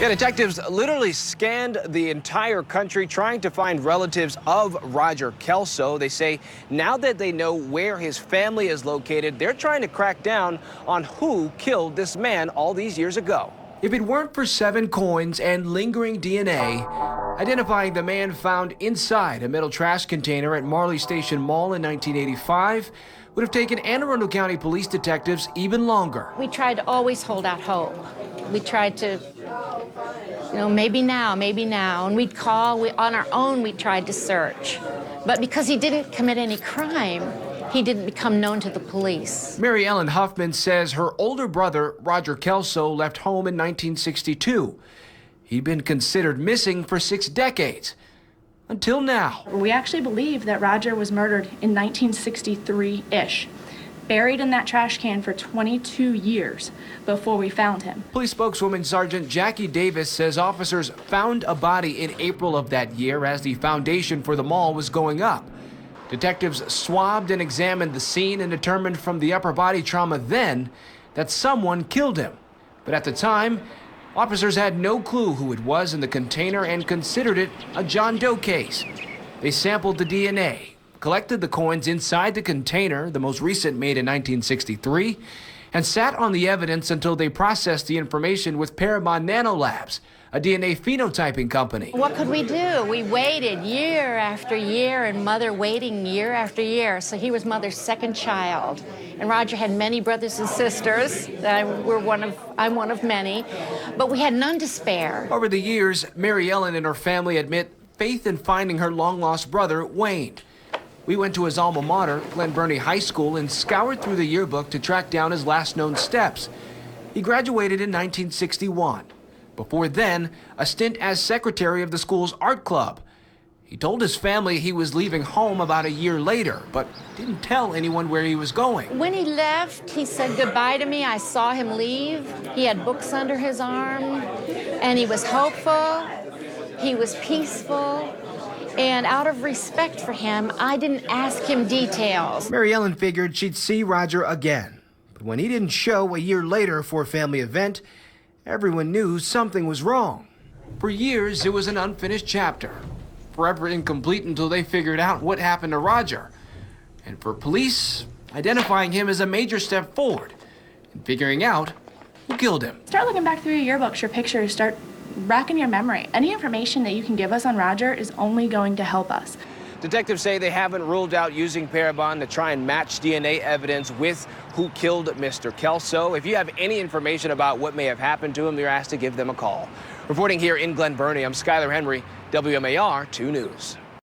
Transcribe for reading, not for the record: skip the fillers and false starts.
Yeah, detectives literally scanned the entire country trying to find relatives of Roger Kelso. They say now that they know where his family is located, they're trying to crack down on who killed this man all these years ago. If it weren't for 7 coins and lingering DNA, identifying the man found inside a metal trash container at Marley Station Mall in 1985 would have taken Anne Arundel County police detectives even longer. We tried to always hold out hope. We tried to, maybe now. And we'd call, on our own we tried to search. But because he didn't commit any crime, he didn't become known to the police. Mary Ellen Huffman says her older brother, Roger Kelso, left home in 1962. He'd been considered missing for 6 decades. Until now. We actually believe that Roger was murdered in 1963-ish, buried in that trash can for 22 years before we found him. Police spokeswoman Sergeant Jackie Davis says officers found a body in April of that year as the foundation for the mall was going up. Detectives swabbed and examined the scene and determined from the upper body trauma then that someone killed him. But at the time, officers had no clue who it was in the container and considered it a John Doe case. They sampled the DNA, collected the coins inside the container, the most recent made in 1963, and sat on the evidence until they processed the information with Parabon Nanolabs, a DNA phenotyping company. What could we do? We waited year after year, and Mother waiting year after year. So he was Mother's 2nd child. And Roger had many brothers and sisters. I'm one of many. But we had none to spare. Over the years, Mary Ellen and her family admit faith in finding her long-lost brother waned. We went to his alma mater, Glen Burnie High School, and scoured through the yearbook to track down his last known steps. He graduated in 1961. Before then, a stint as secretary of the school's art club. He told his family he was leaving home about a year later, but didn't tell anyone where he was going. When he left, he said goodbye to me. I saw him leave. He had books under his arm, and he was hopeful. He was peaceful. And out of respect for him, I didn't ask him details. Mary Ellen figured she'd see Roger again. But when he didn't show a year later for a family event, everyone knew something was wrong. For years, it was an unfinished chapter, forever incomplete until they figured out what happened to Roger. And for police, identifying him is a major step forward in figuring out who killed him. Start looking back through your yearbooks, your pictures, start racking your memory. Any information that you can give us on Roger is only going to help us. Detectives say they haven't ruled out using Parabon to try and match DNA evidence with who killed Mr. Kelso. If you have any information about what may have happened to him, you're asked to give them a call. Reporting here in Glen Burnie, I'm Skylar Henry, WMAR 2 News.